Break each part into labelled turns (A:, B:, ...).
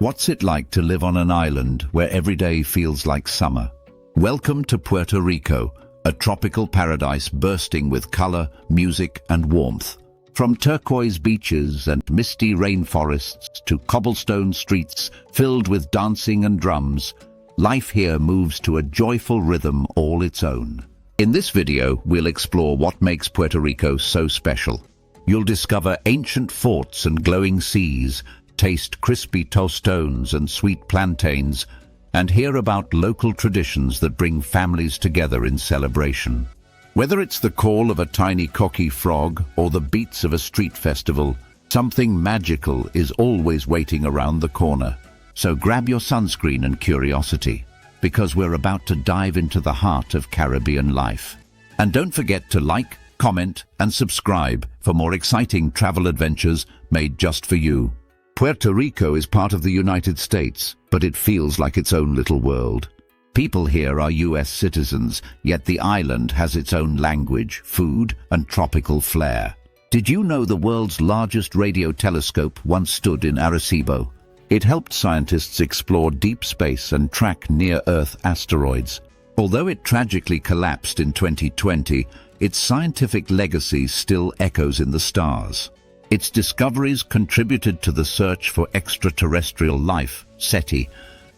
A: What's it like to live on an island where every day feels like summer? Welcome to Puerto Rico, a tropical paradise bursting with color, music, and warmth. From turquoise beaches and misty rainforests to cobblestone streets filled with dancing and drums, life here moves to a joyful rhythm all its own. In this video, we'll explore what makes Puerto Rico so special. You'll discover ancient forts and glowing seas, taste crispy tostones and sweet plantains, and hear about local traditions that bring families together in celebration. Whether it's the call of a tiny coquí frog or the beats of a street festival, something magical is always waiting around the corner. So grab your sunscreen and curiosity, because we're about to dive into the heart of Caribbean life. And don't forget to like, comment, and subscribe for more exciting travel adventures made just for you. Puerto Rico is part of the United States, but it feels like its own little world. People here are US citizens, yet the island has its own language, food, and tropical flair. Did you know the world's largest radio telescope once stood in Arecibo? It helped scientists explore deep space and track near-Earth asteroids. Although it tragically collapsed in 2020, its scientific legacy still echoes in the stars. Its discoveries contributed to the search for extraterrestrial life, SETI,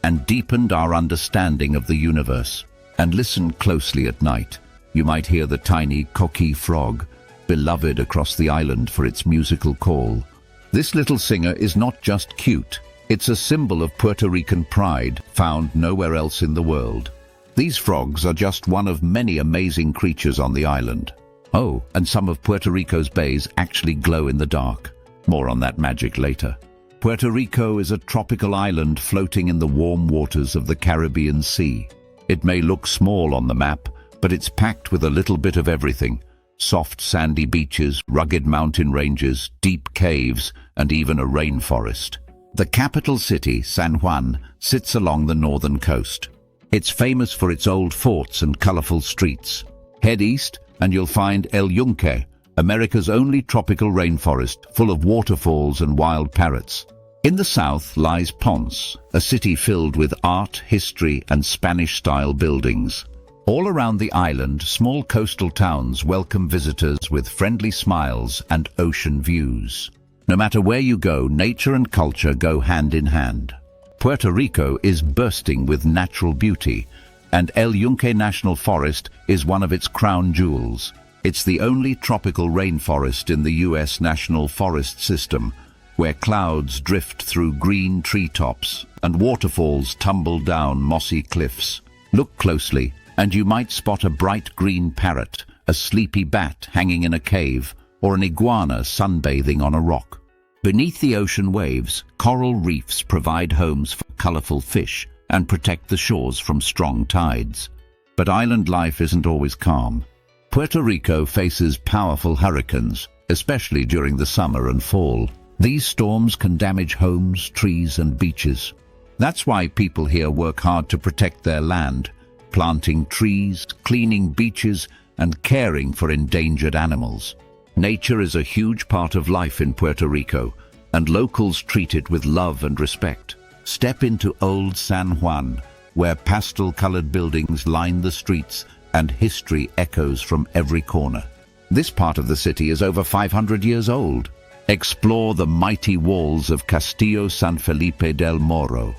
A: and deepened our understanding of the universe. And listen closely at night. You might hear the tiny coquí frog, beloved across the island for its musical call. This little singer is not just cute. It's a symbol of Puerto Rican pride, found nowhere else in the world. These frogs are just one of many amazing creatures on the island. Oh, and some of Puerto Rico's bays actually glow in the dark. More on that magic later. Puerto Rico is a tropical island floating in the warm waters of the Caribbean Sea. It may look small on the map, but it's packed with a little bit of everything. Soft sandy beaches, rugged mountain ranges, deep caves, and even a rainforest. The capital city, San Juan, sits along the northern coast. It's famous for its old forts and colorful streets. Head east, and you'll find El Yunque, America's only tropical rainforest full of waterfalls and wild parrots. In the south lies Ponce, a city filled with art, history, and Spanish-style buildings. All around the island, small coastal towns welcome visitors with friendly smiles and ocean views. No matter where you go, nature and culture go hand in hand. Puerto Rico is bursting with natural beauty, and El Yunque National Forest is one of its crown jewels. It's the only tropical rainforest in the U.S. National Forest System, where clouds drift through green treetops and waterfalls tumble down mossy cliffs. Look closely, and you might spot a bright green parrot, a sleepy bat hanging in a cave, or an iguana sunbathing on a rock. Beneath the ocean waves, coral reefs provide homes for colorful fish and protect the shores from strong tides. But island life isn't always calm. Puerto Rico faces powerful hurricanes, especially during the summer and fall. These storms can damage homes, trees, and beaches. That's why people here work hard to protect their land, planting trees, cleaning beaches, and caring for endangered animals. Nature is a huge part of life in Puerto Rico, and locals treat it with love and respect. Step into Old San Juan, where pastel-colored buildings line the streets and history echoes from every corner. This part of the city is over 500 years old. Explore the mighty walls of Castillo San Felipe del Morro,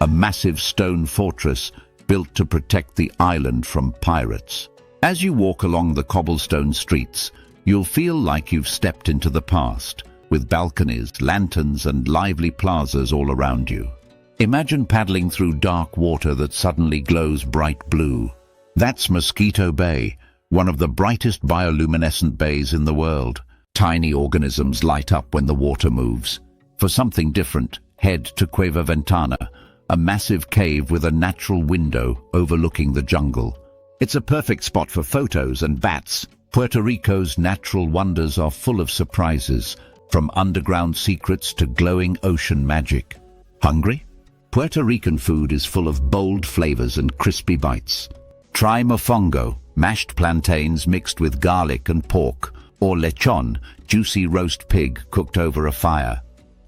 A: a massive stone fortress built to protect the island from pirates. As you walk along the cobblestone streets, you'll feel like you've stepped into the past, with balconies, lanterns, and lively plazas all around you. Imagine paddling through dark water that suddenly glows bright blue. That's Mosquito Bay, one of the brightest bioluminescent bays in the world. Tiny organisms light up when the water moves. For something different, head to Cueva Ventana, a massive cave with a natural window overlooking the jungle. It's a perfect spot for photos and bats. Puerto Rico's natural wonders are full of surprises, from underground secrets to glowing ocean magic. Hungry? Puerto Rican food is full of bold flavors and crispy bites. Try mofongo, mashed plantains mixed with garlic and pork, or lechón, juicy roast pig cooked over a fire.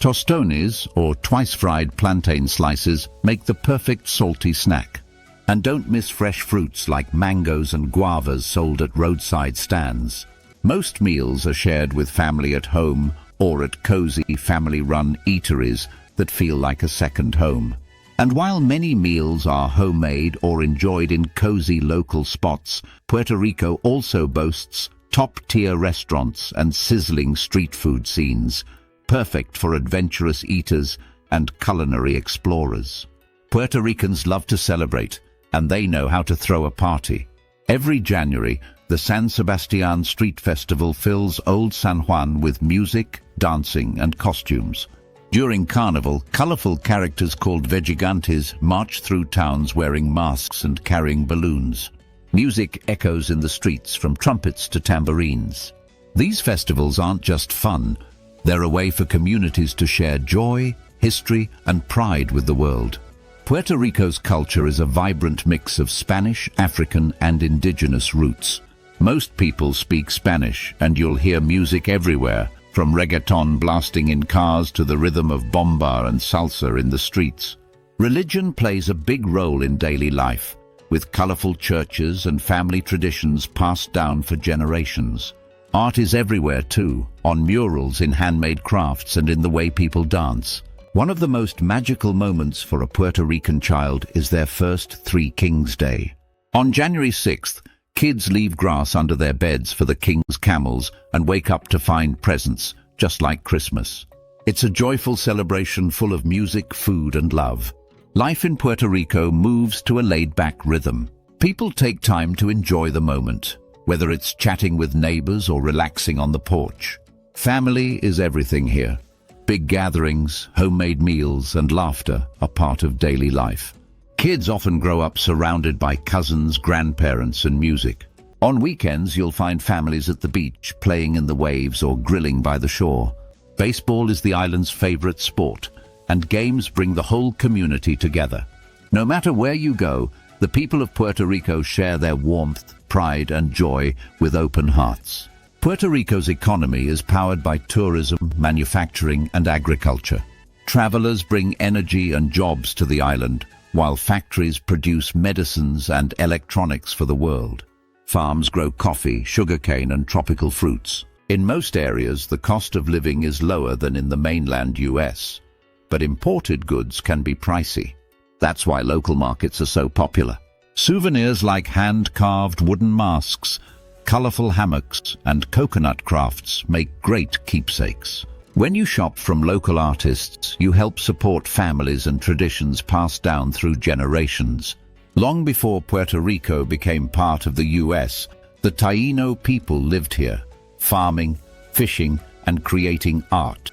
A: Tostones, or twice-fried plantain slices, make the perfect salty snack. And don't miss fresh fruits like mangoes and guavas sold at roadside stands. Most meals are shared with family at home or at cozy family-run eateries that feel like a second home. And while many meals are homemade or enjoyed in cozy local spots, Puerto Rico also boasts top-tier restaurants and sizzling street food scenes, perfect for adventurous eaters and culinary explorers. Puerto Ricans love to celebrate, and they know how to throw a party. Every January, the San Sebastian Street Festival fills Old San Juan with music, dancing, and costumes. During Carnival, colorful characters called vegigantes march through towns wearing masks and carrying balloons. Music echoes in the streets from trumpets to tambourines. These festivals aren't just fun, they're a way for communities to share joy, history, and pride with the world. Puerto Rico's culture is a vibrant mix of Spanish, African, and indigenous roots. Most people speak Spanish, and you'll hear music everywhere, from reggaeton blasting in cars to the rhythm of bomba and salsa in the streets. Religion plays a big role in daily life, with colorful churches and family traditions passed down for generations. Art is everywhere too, on murals, in handmade crafts, and in the way people dance. One of the most magical moments for a Puerto Rican child is their first Three Kings Day. On January 6th, kids leave grass under their beds for the king's camels and wake up to find presents, just like Christmas. It's a joyful celebration full of music, food, and love. Life in Puerto Rico moves to a laid-back rhythm. People take time to enjoy the moment, whether it's chatting with neighbors or relaxing on the porch. Family is everything here. Big gatherings, homemade meals, and laughter are part of daily life. Kids often grow up surrounded by cousins, grandparents, and music. On weekends, you'll find families at the beach, playing in the waves or grilling by the shore. Baseball is the island's favorite sport, and games bring the whole community together. No matter where you go, the people of Puerto Rico share their warmth, pride, and joy with open hearts. Puerto Rico's economy is powered by tourism, manufacturing, and agriculture. Travelers bring energy and jobs to the island, while factories produce medicines and electronics for the world. Farms grow coffee, sugarcane, and tropical fruits. In most areas, the cost of living is lower than in the mainland US, but imported goods can be pricey. That's why local markets are so popular. Souvenirs like hand-carved wooden masks, colorful hammocks, and coconut crafts make great keepsakes. When you shop from local artists, you help support families and traditions passed down through generations. Long before Puerto Rico became part of the US, the Taíno people lived here, farming, fishing, and creating art.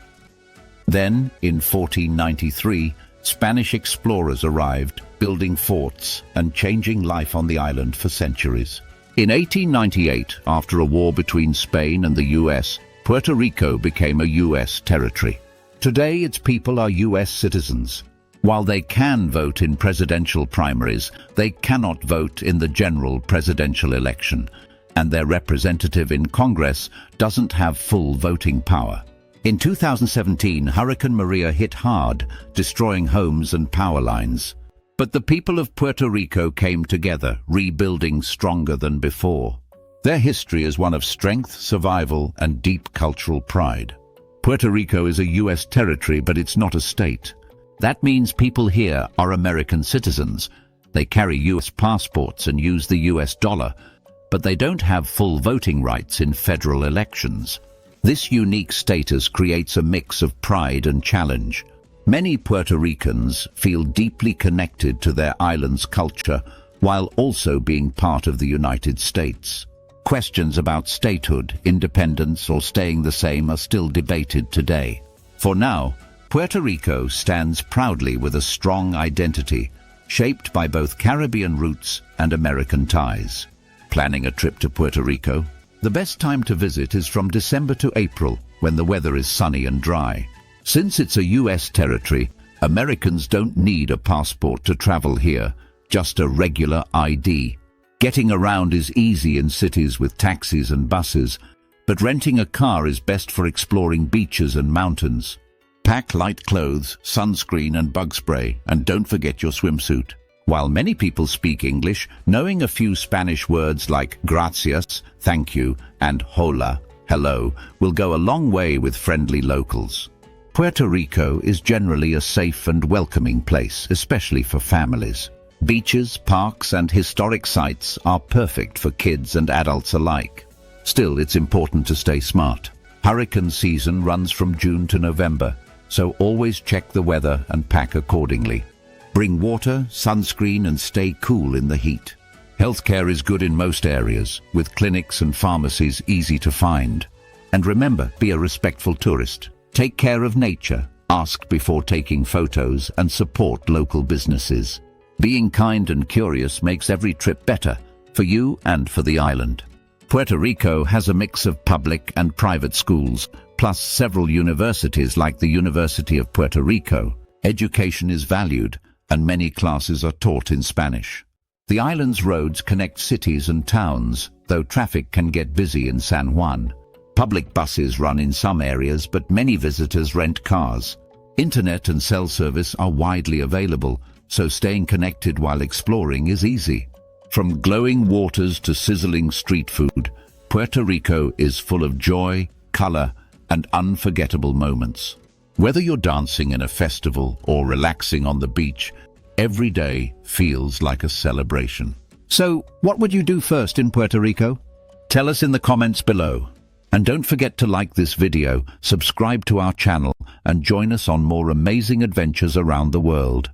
A: Then, in 1493, Spanish explorers arrived, building forts and changing life on the island for centuries. In 1898, after a war between Spain and the US, Puerto Rico became a US territory. Today, its people are US citizens. While they can vote in presidential primaries, they cannot vote in the general presidential election, and their representative in Congress doesn't have full voting power. In 2017, Hurricane Maria hit hard, destroying homes and power lines. But the people of Puerto Rico came together, rebuilding stronger than before. Their history is one of strength, survival, and deep cultural pride. Puerto Rico is a US territory, but it's not a state. That means people here are American citizens. They carry US passports and use the US dollar, but they don't have full voting rights in federal elections. This unique status creates a mix of pride and challenge. Many Puerto Ricans feel deeply connected to their island's culture while also being part of the United States. Questions about statehood, independence, or staying the same are still debated today. For now, Puerto Rico stands proudly with a strong identity, shaped by both Caribbean roots and American ties. Planning a trip to Puerto Rico? The best time to visit is from December to April, when the weather is sunny and dry. Since it's a US territory, Americans don't need a passport to travel here, just a regular ID. Getting around is easy in cities with taxis and buses, but renting a car is best for exploring beaches and mountains. Pack light clothes, sunscreen and bug spray, and don't forget your swimsuit. While many people speak English, knowing a few Spanish words like gracias, thank you, and hola, hello, will go a long way with friendly locals. Puerto Rico is generally a safe and welcoming place, especially for families. Beaches, parks, and historic sites are perfect for kids and adults alike. Still, it's important to stay smart. Hurricane season runs from June to November, so always check the weather and pack accordingly. Bring water, sunscreen, and stay cool in the heat. Healthcare is good in most areas, with clinics and pharmacies easy to find. And remember, be a respectful tourist. Take care of nature, ask before taking photos, and support local businesses. Being kind and curious makes every trip better, for you and for the island. Puerto Rico has a mix of public and private schools, plus several universities like the University of Puerto Rico. Education is valued, and many classes are taught in Spanish. The island's roads connect cities and towns, though traffic can get busy in San Juan. Public buses run in some areas, but many visitors rent cars. Internet and cell service are widely available, so staying connected while exploring is easy. From glowing waters to sizzling street food, Puerto Rico is full of joy, color, and unforgettable moments. Whether you're dancing in a festival or relaxing on the beach, every day feels like a celebration. So, what would you do first in Puerto Rico? Tell us in the comments below. And don't forget to like this video, subscribe to our channel, and join us on more amazing adventures around the world.